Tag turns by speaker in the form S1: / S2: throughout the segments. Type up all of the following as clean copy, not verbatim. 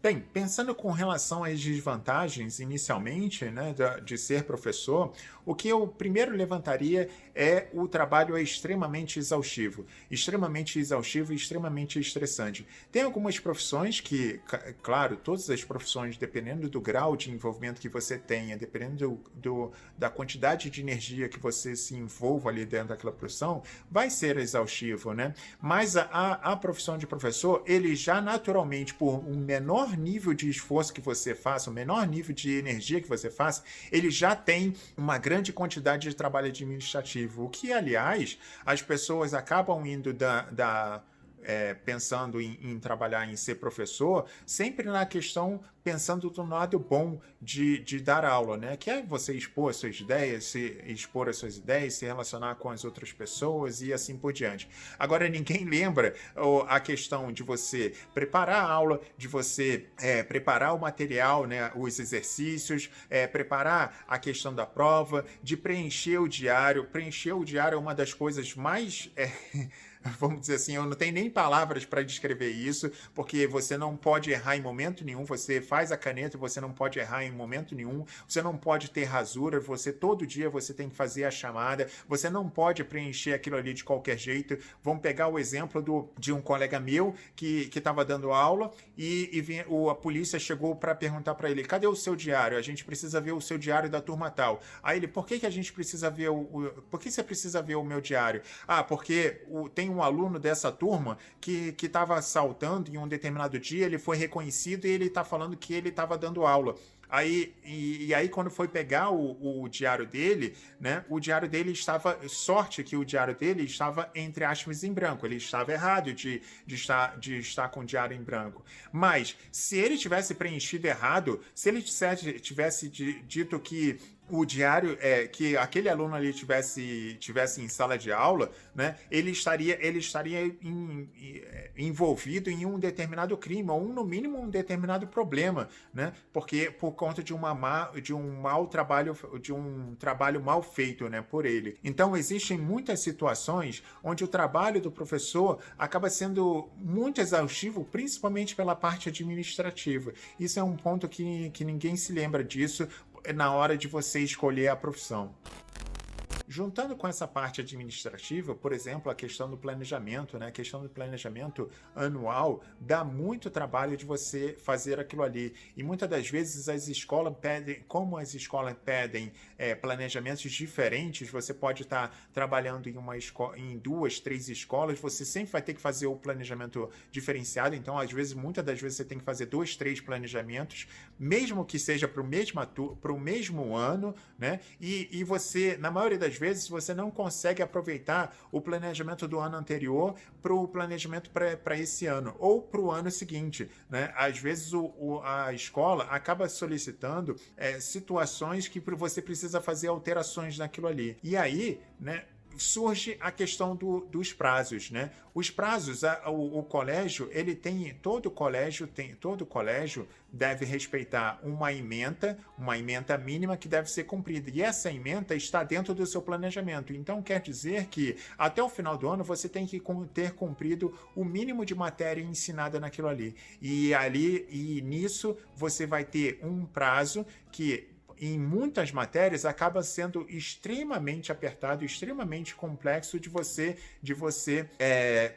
S1: Bem, pensando com relação às desvantagens inicialmente, né, de ser professor, o que eu primeiro levantaria é o trabalho é extremamente exaustivo e extremamente estressante. Tem algumas profissões que, claro, todas as profissões, dependendo do grau de envolvimento que você tenha, dependendo da quantidade de energia que você se envolva ali dentro daquela profissão, vai ser exaustivo, né? Mas a profissão de professor, ele já naturalmente, por um menor nível de esforço que você faça, o menor nível de energia que você faça, ele já tem uma grande quantidade de trabalho administrativo, o que, aliás, as pessoas acabam indo pensando em trabalhar em ser professor, sempre na questão pensando do lado bom de dar aula, né? Que é você expor as suas ideias, se relacionar com as outras pessoas e assim por diante. Agora, ninguém lembra a questão de você preparar a aula, de você preparar o material, né? Os exercícios, preparar a questão da prova, de preencher o diário. Preencher o diário é uma das coisas mais vamos dizer assim, eu não tenho nem palavras para descrever isso, porque você não pode errar em momento nenhum, você faz a caneta e você não pode errar em momento nenhum, você não pode ter rasura, você todo dia você tem que fazer a chamada, você não pode preencher aquilo ali de qualquer jeito. Vamos pegar o exemplo de um colega meu que estava dando aula a polícia chegou para perguntar para ele, cadê o seu diário? A gente precisa ver o seu diário da turma tal. Aí ele, por que a gente precisa ver por que você precisa ver o meu diário? Ah, porque tem um aluno dessa turma que estava assaltando em um determinado dia, ele foi reconhecido e ele está falando que ele estava dando aula. Aí, quando foi pegar o diário dele, né? O diário dele estava. Sorte que o diário dele estava, entre aspas, em branco. Ele estava errado de estar com o diário em branco. Mas, se ele tivesse preenchido errado, se ele tivesse dito que o diário que aquele aluno ali tivesse em sala de aula, né, ele estaria envolvido em um determinado crime ou no mínimo um determinado problema, né, porque por conta de um mau trabalho, de um trabalho mal feito, né, por ele. Então existem muitas situações onde o trabalho do professor acaba sendo muito exaustivo, principalmente pela parte administrativa. Isso é um ponto que ninguém se lembra disso na hora de você escolher a profissão. Juntando com essa parte administrativa, por exemplo, a questão do planejamento, né? A questão do planejamento anual dá muito trabalho de você fazer aquilo ali. E muitas das vezes como as escolas pedem planejamentos diferentes, você pode estar trabalhando em duas, três escolas, você sempre vai ter que fazer o planejamento diferenciado. Então, muitas das vezes você tem que fazer dois, três planejamentos, mesmo que seja para o mesmo ano, né? E você, na maioria das vezes, você não consegue aproveitar o planejamento do ano anterior para o planejamento para esse ano ou para o ano seguinte, né? Às vezes a escola acaba solicitando situações que você precisa fazer alterações naquilo ali. E aí, né, surge a questão dos prazos, né? Os prazos, o colégio, todo colégio deve respeitar uma ementa mínima que deve ser cumprida. E essa ementa está dentro do seu planejamento. Então quer dizer que até o final do ano você tem que ter cumprido o mínimo de matéria ensinada naquilo ali. E nisso você vai ter um prazo que em muitas matérias acaba sendo extremamente apertado, extremamente complexo de você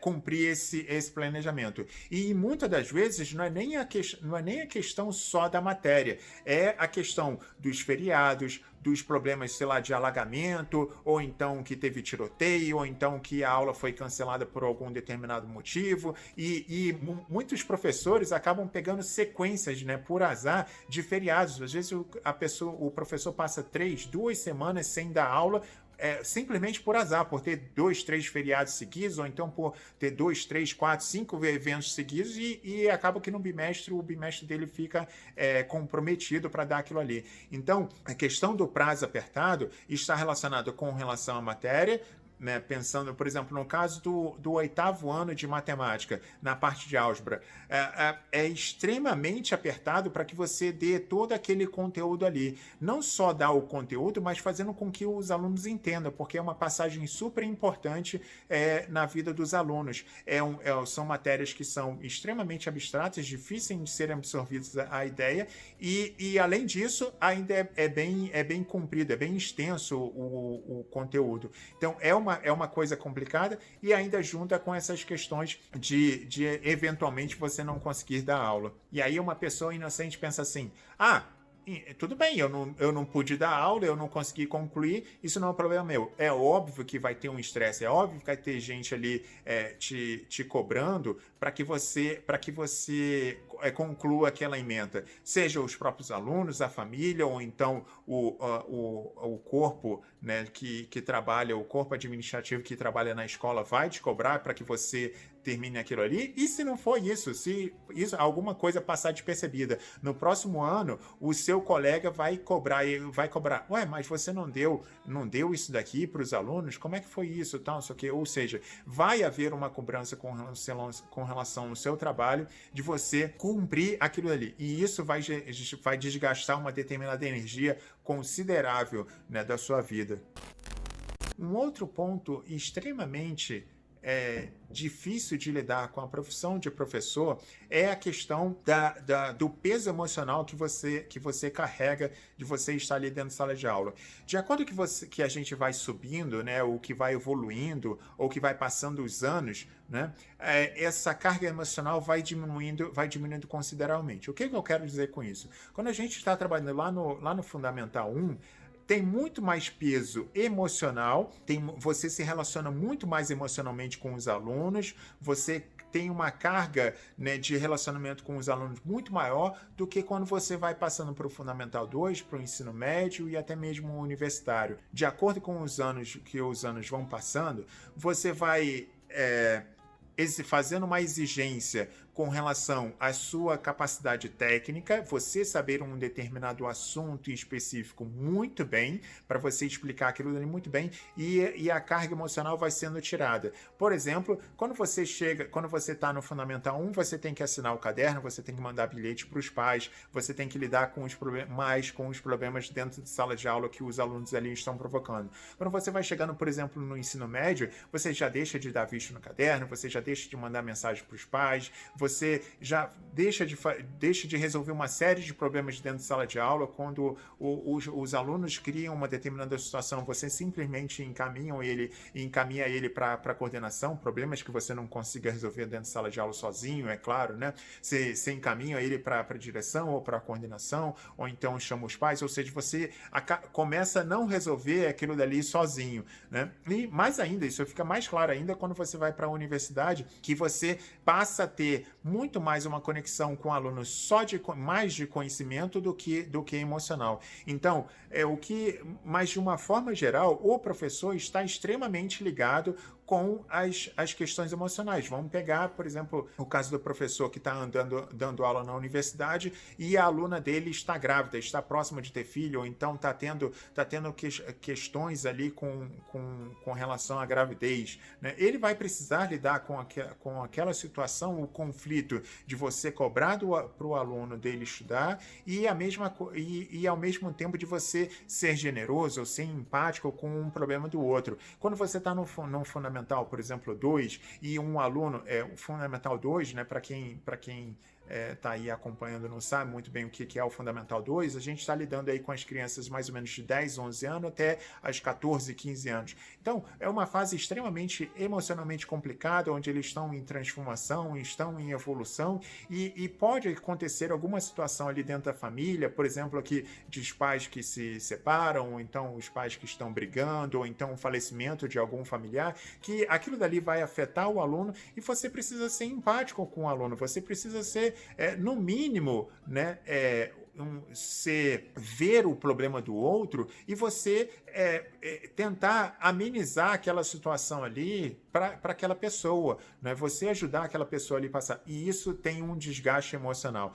S1: cumprir esse planejamento. E muitas das vezes não é nem a questão só da matéria, é a questão dos feriados, dos problemas, sei lá, de alagamento, ou então que teve tiroteio, ou então que a aula foi cancelada por algum determinado motivo, e muitos professores acabam pegando sequências, né, por azar, de feriados. Às vezes o professor passa 2 semanas sem dar aula, simplesmente por azar, por ter 2, 3 feriados seguidos, ou então por ter 2, 3, 4, 5 eventos seguidos, e acaba que no bimestre, o bimestre dele fica comprometido para dar aquilo ali. Então, a questão do prazo apertado está relacionado com relação à matéria, né, pensando, por exemplo, no caso do 8º ano de matemática, na parte de álgebra, é extremamente apertado para que você dê todo aquele conteúdo ali. Não só dar o conteúdo, mas fazendo com que os alunos entendam, porque é uma passagem super importante na vida dos alunos. São matérias que são extremamente abstratas, difíceis de serem absorvidas a ideia, e além disso, ainda é bem comprido, é bem extenso o conteúdo. Então, é uma coisa complicada e ainda junta com essas questões de eventualmente você não conseguir dar aula. E aí uma pessoa inocente pensa assim, tudo bem, eu não pude dar aula, eu não consegui concluir, isso não é um problema meu. É óbvio que vai ter um estresse, é óbvio que vai ter gente ali te cobrando para que você conclua aquela ementa. Seja os próprios alunos, a família, ou então o corpo, né, que trabalha, o corpo administrativo que trabalha na escola vai te cobrar para que você termine aquilo ali. E se não for isso, se alguma coisa passar despercebida, no próximo ano o seu colega vai cobrar, ué, mas você não deu isso daqui para os alunos? Como é que foi isso? Tal, não sei o quê. Ou seja, vai haver uma cobrança com relação ao seu trabalho de você cumprir aquilo ali. E isso vai desgastar uma determinada energia considerável, né, da sua vida. Um outro ponto extremamente difícil de lidar com a profissão de professor é a questão do peso emocional que você carrega de você estar ali dentro da sala de aula. De acordo que a gente vai subindo, né, ou que vai evoluindo, ou que vai passando os anos, né, essa carga emocional vai diminuindo consideravelmente. O que eu quero dizer com isso? Quando a gente está trabalhando lá no Fundamental 1, tem muito mais peso emocional, você se relaciona muito mais emocionalmente com os alunos, você tem uma carga, né, de relacionamento com os alunos muito maior do que quando você vai passando para o Fundamental 2, para o ensino médio e até mesmo o universitário. De acordo com os anos vão passando, você vai fazendo uma exigência com relação à sua capacidade técnica, você saber um determinado assunto específico muito bem, para você explicar aquilo ali muito bem, e a carga emocional vai sendo tirada. Por exemplo, quando você está no Fundamental 1, você tem que assinar o caderno, você tem que mandar bilhete para os pais, você tem que lidar com os problemas dentro de sala de aula que os alunos ali estão provocando. Quando você vai chegando, por exemplo, no ensino médio, você já deixa de dar visto no caderno, você já deixa de mandar mensagem para os pais, você já deixa de resolver uma série de problemas dentro de sala de aula. Quando os alunos criam uma determinada situação, você simplesmente encaminha ele para a coordenação, problemas que você não consiga resolver dentro de sala de aula sozinho, é claro, né? Você encaminha ele para a direção ou para a coordenação, ou então chama os pais, ou seja, você começa a não resolver aquilo dali sozinho, né? E mais ainda, isso fica mais claro ainda quando você vai para a universidade, que você passa a ter muito mais uma conexão com alunos mais de conhecimento do que emocional. Então, mas de uma forma geral, o professor está extremamente ligado com as questões emocionais. Vamos pegar, por exemplo, o caso do professor que está dando aula na universidade e a aluna dele está grávida, está próxima de ter filho, ou então está tendo questões ali com relação à gravidez, né? Ele vai precisar lidar com aquela situação, o conflito de você cobrar para o aluno dele estudar e ao mesmo tempo de você ser generoso ou ser empático com um problema do outro. Quando você está no Fundamental, por exemplo, 2, e um aluno, o Fundamental 2, né, para quem está aí acompanhando não sabe muito bem o que é o Fundamental 2, a gente está lidando aí com as crianças mais ou menos de 10, 11 anos até as 14, 15 anos. Então, é uma fase extremamente emocionalmente complicada, onde eles estão em transformação, estão em evolução, e pode acontecer alguma situação ali dentro da família, por exemplo, aqui dos pais que se separam, ou então os pais que estão brigando, ou então o falecimento de algum familiar, que aquilo dali vai afetar o aluno, e você precisa ser empático com o aluno, você precisa ser no mínimo, né, ver o problema do outro e você tentar amenizar aquela situação ali para aquela pessoa, né? Você ajudar aquela pessoa ali a passar. E isso tem um desgaste emocional.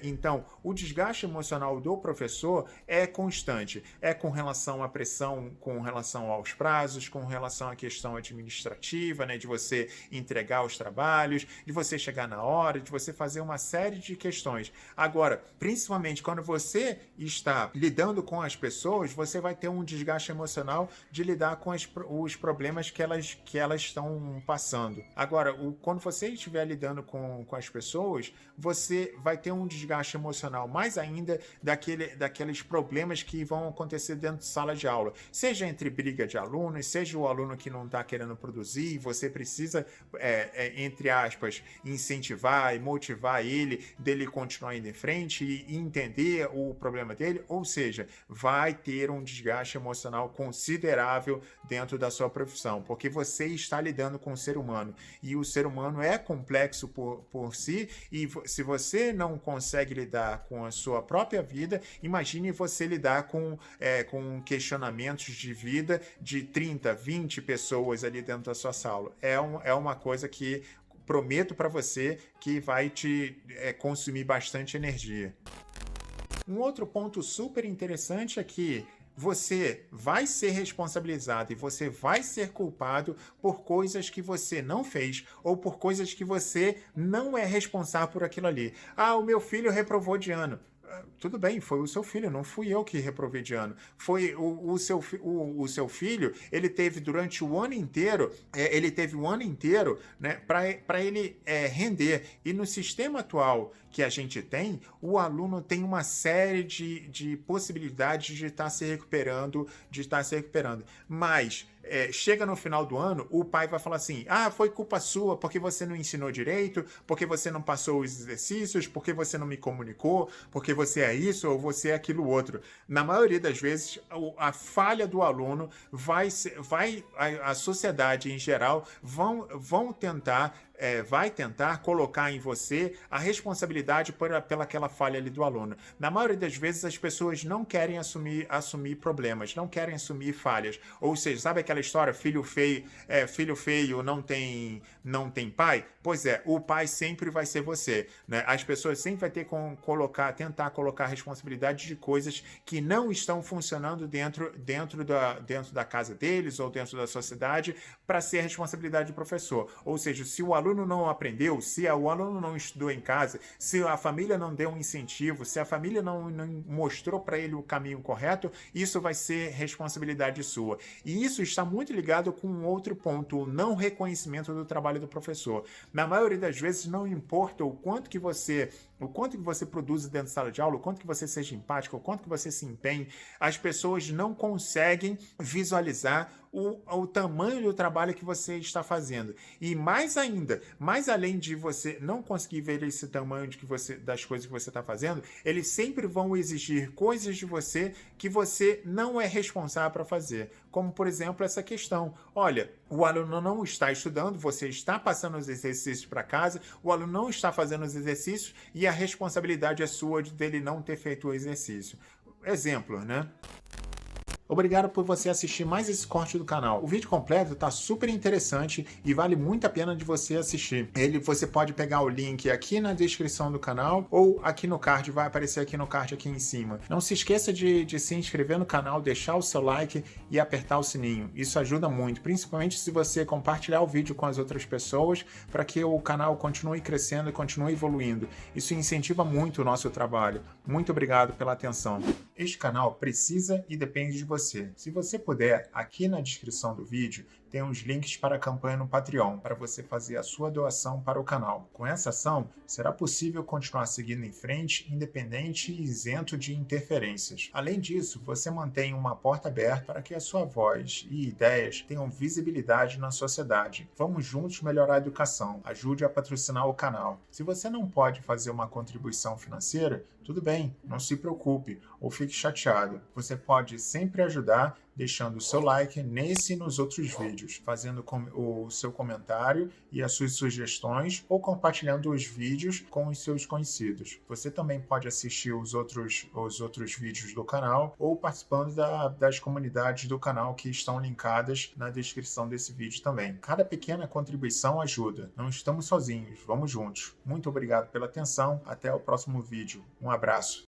S1: Então, o desgaste emocional do professor é constante. É com relação à pressão, com relação aos prazos, com relação à questão administrativa, né? De você entregar os trabalhos, de você chegar na hora, de você fazer uma série de questões. Agora, principalmente quando você está lidando com as pessoas, você vai ter um desgaste emocional de lidar com os problemas que elas estão passando. Agora, quando você estiver lidando com as pessoas, você vai ter um desgaste emocional mais ainda daqueles problemas que vão acontecer dentro de sala de aula. Seja entre briga de alunos, seja o aluno que não está querendo produzir, você precisa, entre aspas, incentivar e motivar dele continuar indo em frente e entender o problema dele, ou seja, vai ter um desgaste emocional considerável dentro da sua profissão, porque você está lidando com o ser humano, e o ser humano é complexo por si, e se você não consegue lidar com a sua própria vida, imagine você lidar com questionamentos de vida de 30, 20 pessoas ali dentro da sua sala. É uma coisa que prometo para você que vai te consumir bastante energia. Um outro ponto super interessante é que você vai ser responsabilizado e você vai ser culpado por coisas que você não fez ou por coisas que você não é responsável por aquilo ali. Ah, o meu filho reprovou de ano. Tudo bem, foi o seu filho, não fui eu que reprovei de ano. Foi o seu filho, ele teve durante o ano inteiro, né, para ele render. E no sistema atual que a gente tem, o aluno tem uma série de possibilidades de estar se recuperando, Mas chega no final do ano, o pai vai falar assim: ah, foi culpa sua, porque você não ensinou direito, porque você não passou os exercícios, porque você não me comunicou, porque você é isso ou você é aquilo outro. Na maioria das vezes, a falha do aluno a sociedade em geral vão tentar vai tentar colocar em você a responsabilidade pela aquela falha ali do aluno. Na maioria das vezes, as pessoas não querem assumir problemas, não querem assumir falhas. Ou seja, sabe aquela história, filho feio não tem pai? Pois é, o pai sempre vai ser você, né? As pessoas sempre vão ter que tentar colocar a responsabilidade de coisas que não estão funcionando dentro da casa deles ou dentro da sociedade para ser a responsabilidade do professor. Ou seja, se o aluno não aprendeu, se o aluno não estudou em casa, se a família não deu um incentivo, se a família não mostrou para ele o caminho correto, isso vai ser responsabilidade sua. E isso está muito ligado com um outro ponto, o não reconhecimento do trabalho do professor. Na maioria das vezes, não importa o quanto que você produz dentro da sala de aula, o quanto que você seja empático, o quanto que você se empenhe, as pessoas não conseguem visualizar o tamanho do trabalho que você está fazendo. E mais ainda, mais além de você não conseguir ver esse tamanho das coisas que você está fazendo, eles sempre vão exigir coisas de você que você não é responsável para fazer. Como, por exemplo, essa questão. Olha, o aluno não está estudando, você está passando os exercícios para casa, o aluno não está fazendo os exercícios e a responsabilidade é sua dele não ter feito o exercício. Exemplo, né? Obrigado por você assistir mais esse corte do canal. O vídeo completo está super interessante e vale muito a pena de você assistir. Você pode pegar o link aqui na descrição do canal ou aqui no card, vai aparecer aqui no card aqui em cima. Não se esqueça de se inscrever no canal, deixar o seu like e apertar o sininho. Isso ajuda muito, principalmente se você compartilhar o vídeo com as outras pessoas para que o canal continue crescendo e continue evoluindo. Isso incentiva muito o nosso trabalho. Muito obrigado pela atenção. Este canal precisa e depende de você. Se você puder, aqui na descrição do vídeo tem uns links para a campanha no Patreon, para você fazer a sua doação para o canal. Com essa ação, será possível continuar seguindo em frente, independente e isento de interferências. Além disso, você mantém uma porta aberta para que a sua voz e ideias tenham visibilidade na sociedade. Vamos juntos melhorar a educação. Ajude a patrocinar o canal. Se você não pode fazer uma contribuição financeira, tudo bem, não se preocupe ou fique chateado. Você pode sempre ajudar deixando o seu like nesse e nos outros vídeos, fazendo o seu comentário e as suas sugestões ou compartilhando os vídeos com os seus conhecidos. Você também pode assistir os outros vídeos do canal ou participando das comunidades do canal que estão linkadas na descrição desse vídeo também. Cada pequena contribuição ajuda. Não estamos sozinhos, vamos juntos. Muito obrigado pela atenção, até o próximo vídeo. Um abraço.